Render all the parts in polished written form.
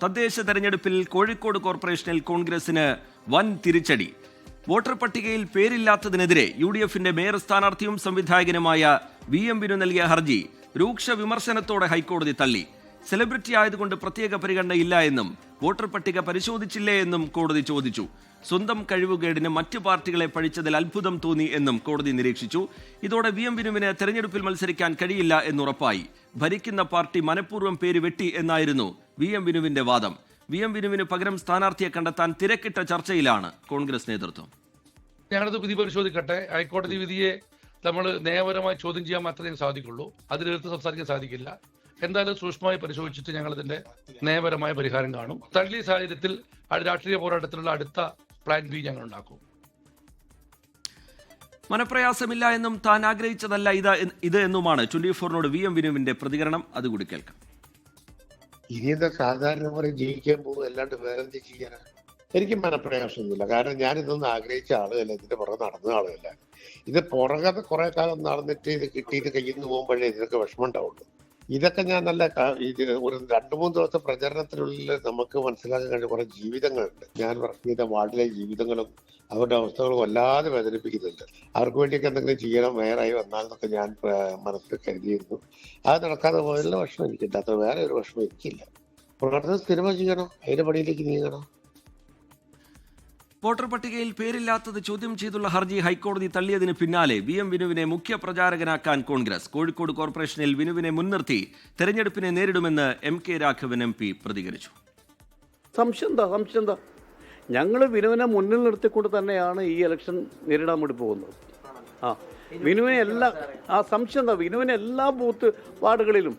തദ്ദേശ തെരഞ്ഞെടുപ്പിൽ കോഴിക്കോട് കോർപ്പറേഷനിൽ കോൺഗ്രസിന് വൻ തിരിച്ചടി. വോട്ടർ പട്ടികയിൽ പേരില്ലാത്തതിനെതിരെ UDFന്റെ മേയർ സ്ഥാനാർത്ഥിയും സംവിധായകനുമായ VM വിനു നൽകിയ ഹർജി രൂക്ഷ വിമർശനത്തോടെ ഹൈക്കോടതി തള്ളി. സെലിബ്രിറ്റി ആയതുകൊണ്ട് പ്രത്യേക പരിഗണനയില്ല എന്നും വോട്ടർ പട്ടിക പരിശോധിച്ചില്ലേ എന്നും കോടതി ചോദിച്ചു. സ്വന്തം കഴിവുകേടിന് മറ്റു പാർട്ടികളെ പഴിച്ചതിൽ അത്ഭുതം തോന്നി എന്നും കോടതി നിരീക്ഷിച്ചു. ഇതോടെ VM വിനുവിന് തെരഞ്ഞെടുപ്പിൽ മത്സരിക്കാൻ കഴിയില്ല എന്നുറപ്പായി. ഭരിക്കുന്ന പാർട്ടി മനഃപൂർവ്വം പേര് വെട്ടി എന്നായിരുന്നു VM വിനുവിന്റെ വാദം. VM വിനുവിന് പകരം സ്ഥാനാർത്ഥിയെ കണ്ടെത്താൻ തിരക്കിട്ട ചർച്ചയിലാണ് കോൺഗ്രസ് നേതൃത്വം. ഞാനത് വിധി പരിശോധിക്കട്ടെ. ഹൈക്കോടതി വിധിയെ നമ്മൾ നിയമപരമായി ചോദ്യം ചെയ്യാൻ മാത്രമേ സാധിക്കുള്ളൂ. അതിലെടുത്ത് സംസാരിക്കാൻ സാധിക്കില്ല. എന്തായാലും സൂക്ഷ്മമായി പരിശോധിച്ചിട്ട് ഞങ്ങൾ ഇതിന്റെ നിയമപരമായ പരിഹാരം കാണും. തള്ളിയ സാഹചര്യത്തിൽ രാഷ്ട്രീയ പോരാട്ടത്തിനുള്ള അടുത്ത പ്ലാൻ ബി ഞങ്ങൾ ഉണ്ടാക്കും. മനപ്രയാസമില്ല എന്നും താൻ ആഗ്രഹിച്ചതല്ല ഇത് എന്നുമാണ് 24നോട് VM വിനുവിന്റെ പ്രതികരണം. അതുകൂടി കേൾക്കാം. ഇനിയെന്താ സാധാരണ പോലെ ജീവിക്കാൻ പോകും, അല്ലാണ്ട് വേറെ എന്ത് ചെയ്യാനാ? എനിക്ക് മനപ്രയാസമൊന്നുമില്ല. കാരണം ഞാനിതൊന്നും ആഗ്രഹിച്ച ആളുകല്ല, ഇതിന്റെ പുറകെ നടന്ന ആളുകല്ല. ഇത് പുറകെ കുറെ കാലം നടന്നിട്ട് ഇത് കിട്ടിയിട്ട് കയ്യിൽ നിന്ന് പോകുമ്പോഴേ ഇതിനൊക്കെ വിഷമം ഉണ്ടാവുള്ളൂ. ഇതൊക്കെ ഞാൻ നല്ല ഒരു 2-3 ദിവസത്തെ പ്രചരണത്തിനുള്ളിൽ നമുക്ക് മനസ്സിലാക്കാൻ കഴിഞ്ഞ കുറെ ജീവിതങ്ങളുണ്ട്. ഞാൻ വർക്ക് ചെയ്ത വാർഡിലെ ജീവിതങ്ങളും അവരുടെ അവസ്ഥകളും വല്ലാതെ വേദനിപ്പിക്കുന്നുണ്ട്. അവർക്ക് വേണ്ടിയൊക്കെ എന്തെങ്കിലും ചെയ്യണം മേയറായി വന്നാലെന്നൊക്കെ ഞാൻ മനസ്സിൽ കരുതിയിരുന്നു. അത് നടക്കാതെ പോയുള്ള വിഷമം എനിക്കുണ്ട്. അത് വേറെ ഒരു വിഷമം എനിക്കില്ല. പ്രവർത്തനം സ്ഥിരമായി ചെയ്യണം, അതിന്റെ പണിയിലേക്ക് നീങ്ങണം. വോട്ടർ പട്ടികയിൽ പേരില്ലാത്തത് ചോദ്യം ചെയ്തുള്ള ഹർജി ഹൈക്കോടതി തള്ളിയതിന് പിന്നാലെ VM വിനുവിനെ മുഖ്യ പ്രചാരകനാക്കാൻ കോൺഗ്രസ്. കോഴിക്കോട് കോർപ്പറേഷനിൽ വിനുവിനെ മുൻനിർത്തി തെരഞ്ഞെടുപ്പിനെ നേരിടുമെന്ന് MK രാഘവൻ MP പ്രതികരിച്ചു. സംശയം എന്താ? ഞങ്ങൾ വിനുവിനെ മുന്നിൽ നിർത്തിക്കൊണ്ട് തന്നെയാണ് ഈ ഇലക്ഷൻ നേരിടാൻ വേണ്ടി പോകുന്നത്. വിനുവിനെ വിനുവിനെ എല്ലാ ബൂത്ത് വാർഡുകളിലും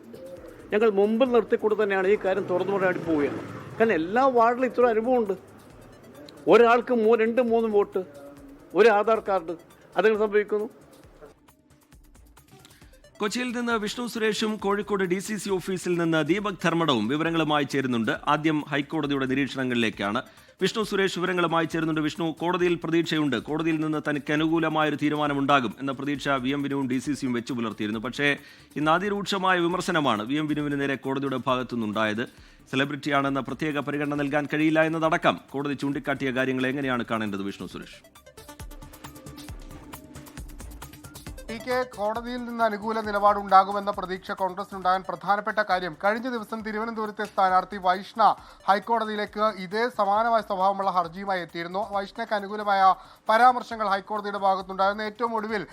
ഞങ്ങൾ മുമ്പിൽ നിർത്തിക്കൊണ്ട് തന്നെയാണ് ഈ കാര്യം തുറന്നു പറയാൻ പോവുകയാണ്. കാരണം എല്ലാ വാർഡിലും ഇത്ര അനുഭവമുണ്ട്. ഒരാൾക്ക് 2-3 വോട്ട്, ഒരു ആധാർ കാർഡ്, അതെങ്ങനെ സംഭവിക്കുന്നു? കൊച്ചിയിൽ നിന്ന് വിഷ്ണു സുരേഷും കോഴിക്കോട് DCC ഓഫീസിൽ നിന്ന് ദീപക് ധർമ്മടവും വിവരങ്ങളുമായി ചേരുന്നുണ്ട്. ആദ്യം ഹൈക്കോടതിയുടെ നിരീക്ഷണങ്ങളിലേക്കാണ്. വിഷ്ണു സുരേഷ് വിവരങ്ങളുമായി ചേരുന്നുണ്ട്. വിഷ്ണു, കോടതിയിൽ പ്രതീക്ഷയുണ്ട്. കോടതിയിൽ നിന്ന് തനിക്ക് അനുകൂലമായൊരു തീരുമാനമുണ്ടാകും എന്ന പ്രതീക്ഷ VM വിനുവും DCCയും വെച്ചു പുലർത്തിയിരുന്നു. പക്ഷേ ഇന്ന് അതിരൂക്ഷമായ വിമർശനമാണ് VM വിനുവിന് നേരെ കോടതിയുടെ ഭാഗത്തുനിന്നുണ്ടായത്. സെലിബ്രിറ്റിയാണെന്ന പ്രത്യേക പരിഗണന നൽകാൻ കഴിയില്ല എന്നതടക്കം കോടതി ചൂണ്ടിക്കാട്ടിയ കാര്യങ്ങൾ എങ്ങനെയാണ് കാണേണ്ടത് വിഷ്ണു സുരേഷ്? കോടതിയിൽ നിന്ന് അനുകൂല നിലപാടുണ്ടാകുമെന്ന പ്രതീക്ഷ കോൺഗ്രസിനുണ്ടാകാൻ പ്രധാനപ്പെട്ട കാര്യം കഴിഞ്ഞ ദിവസം തിരുവനന്തപുരത്തെ സ്ഥാനാർത്ഥി വൈഷ്ണ ഹൈക്കോടതിയിലേക്ക് ഇതേ സമാനമായ സ്വഭാവമുള്ള ഹർജിയുമായി എത്തിയിരുന്നു. വൈഷ്ണയ്ക്ക് അനുകൂലമായ പരാമർശങ്ങൾ ഹൈക്കോടതിയുടെ ഭാഗത്തുണ്ടായിരുന്നു. ഏറ്റവും ഒടുവിൽ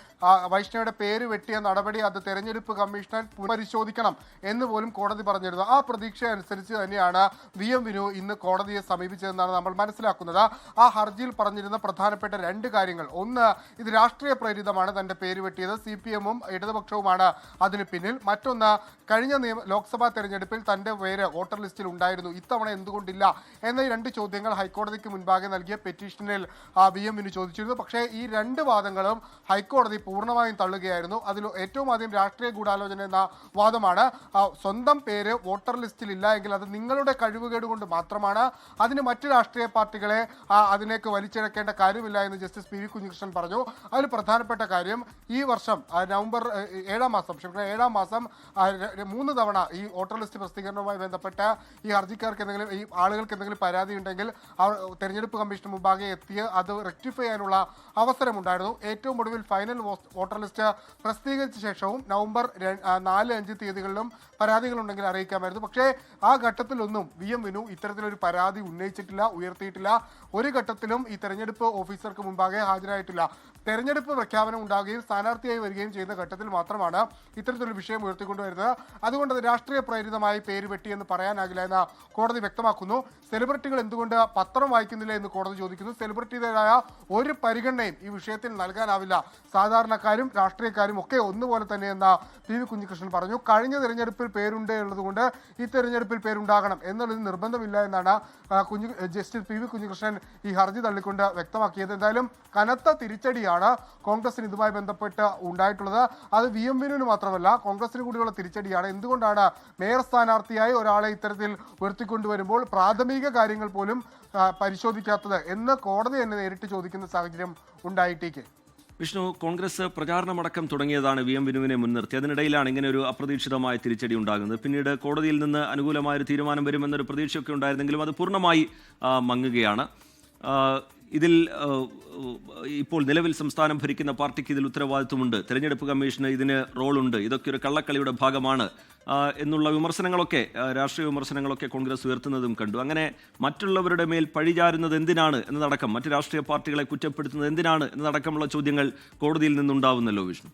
വൈഷ്ണയുടെ പേര് വെട്ടിയ നടപടി അത് തെരഞ്ഞെടുപ്പ് കമ്മീഷണർ പുനഃപരിശോധിക്കണം എന്ന് പോലും കോടതി പറഞ്ഞിരുന്നു. ആ പ്രതീക്ഷ അനുസരിച്ച് തന്നെയാണ് VM വിനു ഇന്ന് കോടതിയെ സമീപിച്ചതെന്നാണ് നമ്മൾ മനസ്സിലാക്കുന്നത്. ആ ഹർജിയിൽ പറഞ്ഞിരുന്ന പ്രധാനപ്പെട്ട 2 കാര്യങ്ങൾ: ഒന്ന്, ഇത് രാഷ്ട്രീയ പ്രേരിതമാണ്, തന്റെ പേര് വെട്ടിയത് CPM-ഉം ഇടതുപക്ഷവുമാണ് അതിന് പിന്നിൽ. മറ്റൊന്ന്, കഴിഞ്ഞ ലോക്സഭാ തെരഞ്ഞെടുപ്പിൽ തന്റെ പേര് വോട്ടർ ലിസ്റ്റിൽ ഉണ്ടായിരുന്നു, ഇത്തവണ എന്തുകൊണ്ടില്ല എന്ന 2 ചോദ്യങ്ങൾ ഹൈക്കോടതിക്ക് മുൻപാകെ നൽകിയ പെറ്റീഷനിൽ VM വിനു ചോദിച്ചിരുന്നു. പക്ഷേ ഈ 2 വാദങ്ങളും ഹൈക്കോടതി പൂർണ്ണമായും തള്ളുകയായിരുന്നു. അതിൽ ഏറ്റവും ആദ്യം രാഷ്ട്രീയ ഗൂഢാലോചന എന്ന വാദമാണ്. സ്വന്തം പേര് വോട്ടർ ലിസ്റ്റിൽ ഇല്ല എങ്കിൽ അത് നിങ്ങളുടെ കഴിവുകേട് കൊണ്ട് മാത്രമാണ്, അതിന് മറ്റ് രാഷ്ട്രീയ പാർട്ടികളെ അതിലേക്ക് വലിച്ചിഴക്കേണ്ട കാര്യമില്ല എന്ന് ജസ്റ്റിസ് PV കുഞ്ഞികൃഷ്ണൻ പറഞ്ഞു. അതിൽ പ്രധാനപ്പെട്ട കാര്യം, ഈ വർഷം നവംബർ 7 മാസം 3 തവണ ഈ വോട്ടർ ലിസ്റ്റ് പ്രസിദ്ധീകരണവുമായി ബന്ധപ്പെട്ട് ഈ ഹർജിക്കാർക്ക് എന്തെങ്കിലും, ഈ ആളുകൾക്ക് എന്തെങ്കിലും പരാതി ഉണ്ടെങ്കിൽ അവർ തെരഞ്ഞെടുപ്പ് കമ്മീഷന് മുമ്പാകെ എത്തി അത് റെക്ടിഫൈ ചെയ്യാനുള്ള അവസരമുണ്ടായിരുന്നു. ഏറ്റവും ഒടുവിൽ ഫൈനൽ വോട്ടർ ലിസ്റ്റ് പ്രസിദ്ധീകരിച്ച ശേഷവും നവംബർ 4-5 തീയതികളിലും പരാതികളുണ്ടെങ്കിൽ അറിയിക്കാമായിരുന്നു. പക്ഷേ ആ ഘട്ടത്തിലൊന്നും VM വിനു ഇത്തരത്തിലൊരു പരാതി ഉയർത്തിയിട്ടില്ല. ഒരു ഘട്ടത്തിലും ഈ തെരഞ്ഞെടുപ്പ് ഓഫീസർക്ക് മുമ്പാകെ ഹാജരായിട്ടില്ല. തെരഞ്ഞെടുപ്പ് പ്രഖ്യാപനം ഉണ്ടാകുകയും സ്ഥാനാർത്ഥിയായി വരികയും ചെയ്യുന്ന ഘട്ടത്തിൽ മാത്രമാണ് ഇത്തരത്തിലൊരു വിഷയം ഉയർത്തിക്കൊണ്ടുവരുന്നത്. അതുകൊണ്ട് അത് രാഷ്ട്രീയ പ്രേരിതമായി പേര് വെട്ടിയെന്ന് പറയാനാകില്ല എന്ന് കോടതി വ്യക്തമാക്കുന്നു. സെലിബ്രിറ്റികൾ എന്തുകൊണ്ട് പത്രം വായിക്കുന്നില്ല എന്ന് കോടതി ചോദിക്കുന്നു. സെലിബ്രിറ്റിയുടേതായ ഒരു പരിഗണനയും ഈ വിഷയത്തിൽ നൽകാനാവില്ല. സാധാരണക്കാരും രാഷ്ട്രീയക്കാരും ഒക്കെ ഒന്നുപോലെ തന്നെയെന്ന് PV കുഞ്ഞികൃഷ്ണൻ പറഞ്ഞു. കഴിഞ്ഞ തെരഞ്ഞെടുപ്പിൽ പേരുണ്ട് എന്നുള്ളതുകൊണ്ട് ഈ തെരഞ്ഞെടുപ്പിൽ പേരുണ്ടാകണം എന്നുള്ളത് നിർബന്ധമില്ല എന്നാണ് ജസ്റ്റിസ് PV കുഞ്ഞികൃഷ്ണൻ ഈ ഹർജി തള്ളിക്കൊണ്ട് വ്യക്തമാക്കിയത്. എന്തായാലും കനത്ത തിരിച്ചടിയാണ് കോൺഗ്രസിന് ഇതുമായി ബന്ധപ്പെട്ട് ഉണ്ടായിട്ടുള്ളത്. അത് VM വിനുവിന് മാത്രമല്ല കോൺഗ്രസിന് കൂടിയുള്ള തിരിച്ചടിയാണ്. എന്തുകൊണ്ടാണ് മേയർ സ്ഥാനാർത്ഥിയായി ഒരാളെ ഇത്തരത്തിൽ ഉയർത്തിക്കൊണ്ടുവരുമ്പോൾ പ്രാഥമിക കാര്യങ്ങൾ പോലും പരിശോധിക്കാത്തത് എന്ന് കോടതി തന്നെ നേരിട്ട് ചോദിക്കുന്ന സാഹചര്യം ഉണ്ടായിട്ടേക്ക്? വിഷ്ണു, കോൺഗ്രസ് പ്രചാരണമടക്കം തുടങ്ങിയതാണ് വി എം വിനുവിനെ മുൻനിർത്തി. അതിനിടയിലാണ് ഇങ്ങനെ ഒരു അപ്രതീക്ഷിതമായ തിരിച്ചടി ഉണ്ടാകുന്നത്. പിന്നീട് കോടതിയിൽ നിന്ന് അനുകൂലമായൊരു തീരുമാനം വരുമെന്നൊരു പ്രതീക്ഷയൊക്കെ ഉണ്ടായിരുന്നെങ്കിലും അത് പൂർണ്ണമായി മങ്ങുകയാണ്. ഇതിൽ ഇപ്പോൾ നിലവിൽ സംസ്ഥാനം ഭരിക്കുന്ന പാർട്ടിക്ക് ഇതിൽ ഉത്തരവാദിത്വമുണ്ട്, തെരഞ്ഞെടുപ്പ് കമ്മീഷന് ഇതിന് റോളുണ്ട്, ഇതൊക്കെ ഒരു കള്ളക്കളിയുടെ ഭാഗമാണ് എന്നുള്ള വിമർശനങ്ങളൊക്കെ, രാഷ്ട്രീയ വിമർശനങ്ങളൊക്കെ കോൺഗ്രസ് ഉയർത്തുന്നതും കണ്ടു. അങ്ങനെ മറ്റുള്ളവരുടെ മേൽ പഴിചാരുന്നത് എന്തിനാണ് എന്നതടക്കം, മറ്റ് രാഷ്ട്രീയ പാർട്ടികളെ കുറ്റപ്പെടുത്തുന്നത് എന്തിനാണ് എന്നതടക്കമുള്ള ചോദ്യങ്ങൾ കോടതിയിൽ നിന്നുണ്ടാവുന്നല്ലോ വിഷ്ണു.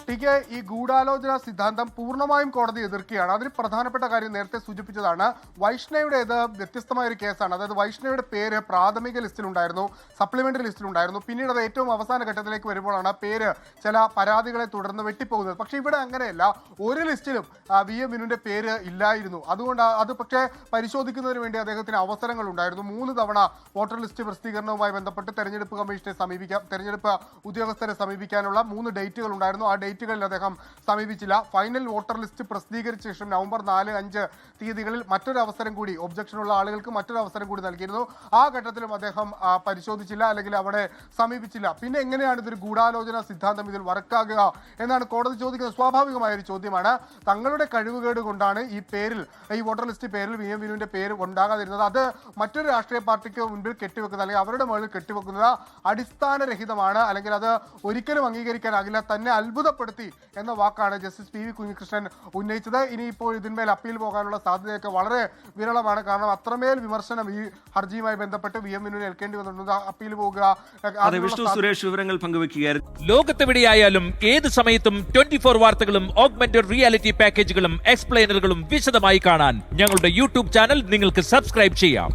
ടിക്ക്, ഈ ഗൂഢാലോചന സിദ്ധാന്തം പൂർണ്ണമായും കോടതി എതിർക്കുകയാണ്. അതിൽ പ്രധാനപ്പെട്ട കാര്യം നേരത്തെ സൂചിപ്പിച്ചതാണ്, വൈഷ്ണയുടേത് വ്യത്യസ്തമായ ഒരു കേസാണ്. അതായത് വൈഷ്ണയുടെ പേര് പ്രാഥമിക ലിസ്റ്റിലുണ്ടായിരുന്നു, സപ്ലിമെന്ററി ലിസ്റ്റിലുണ്ടായിരുന്നു. പിന്നീട് അത് ഏറ്റവും അവസാന ഘട്ടത്തിലേക്ക് വരുമ്പോഴാണ് പേര് ചില പരാതികളെ തുടർന്ന് വെട്ടിപ്പോകുന്നത്. പക്ഷേ ഇവിടെ അങ്ങനെയല്ല, ഒരു ലിസ്റ്റിലും വി എം വിനുവിന്റെ പേര് ഇല്ലായിരുന്നു. അതുകൊണ്ട് അത് പക്ഷേ പരിശോധിക്കുന്നതിന് വേണ്ടി അദ്ദേഹത്തിന് അവസരങ്ങൾ ഉണ്ടായിരുന്നു. 3 തവണ വോട്ടർ ലിസ്റ്റ് പ്രസിദ്ധീകരണവുമായി ബന്ധപ്പെട്ട് തെരഞ്ഞെടുപ്പ് കമ്മീഷനെ തെരഞ്ഞെടുപ്പ് ഉദ്യോഗസ്ഥരെ സമീപിക്കാനുള്ള 3 ഡേറ്റുകൾ ഉണ്ടായിരുന്നു. ആ ഡേറ്റുകളിൽ അദ്ദേഹം സമീപിച്ചില്ല. ഫൈനൽ വോട്ടർ ലിസ്റ്റ് പ്രസിദ്ധീകരിച്ച ശേഷം നവംബർ 4, 5 തീയതികളിൽ മറ്റൊരു അവസരം കൂടി, ഒബ്ജക്ഷനുള്ള ആളുകൾക്ക് മറ്റൊരു അവസരം കൂടി നൽകിയിരുന്നു. ആ ഘട്ടത്തിലും അദ്ദേഹം പരിശോധിച്ചില്ല, അല്ലെങ്കിൽ അവിടെ സമീപിച്ചില്ല. പിന്നെ എങ്ങനെയാണ് ഇതൊരു ഗൂഢാലോചന സിദ്ധാന്തം ഇതിൽ വർക്കാകുക എന്നാണ് കോടതി ചോദിക്കുന്നത്. സ്വാഭാവികമായ ഒരു ചോദ്യമാണ്. തങ്ങളുടെ കഴിവുകേട് കൊണ്ടാണ് ഈ വോട്ടർ ലിസ്റ്റ് പേരിൽ വി എം വിനുവിന്റെ പേര് ഉണ്ടാകാതിരുന്നത്. അത് മറ്റൊരു രാഷ്ട്രീയ പാർട്ടിക്ക് മുൻപിൽ കെട്ടിവെക്കുന്നത്, അല്ലെങ്കിൽ അവരുടെ മുകളിൽ കെട്ടിവെക്കുന്നത് അടിസ്ഥാനരഹിതമാണ്, അല്ലെങ്കിൽ അത് ഒരിക്കലും അംഗീകരിക്കാനാകില്ല. തന്നെ അത്ഭുതപ്പെടുത്തി എന്ന വാക്കാണ് ജസ്റ്റിസ് പി വി കുഞ്ഞികൃഷ്ണൻ ഉന്നയിച്ചത്. ഇനിയിപ്പോൾ ഇതിന്മേൽ അപ്പീൽ പോകാനുള്ള സാധ്യതയൊക്കെ വളരെ വിരളമാണ്. കാരണം അത്രമേൽ വിമർശനം ഈ ഹർജിയുമായി ബന്ധപ്പെട്ട് വി എം വിനുവിന് ഏൽക്കേണ്ടി വന്നിട്ടുണ്ട്. അപ്പീൽ പോകുക, വിഷ്ണു സുരേഷ് വിവരങ്ങൾ പങ്കുവെക്കുകയായിരുന്നു. ലോകത്തെവിടെയായാലും ഏത് സമയത്തും 24 വാർത്തകളും ഓഗ്മെന്റഡ് റിയാലിറ്റി പാക്കേജുകളും എക്സ്പ്ലെയിനറുകളും വിശദമായി കാണാൻ ഞങ്ങളുടെ യൂട്യൂബ് ചാനൽ നിങ്ങൾക്ക് സബ്സ്ക്രൈബ് ചെയ്യാം.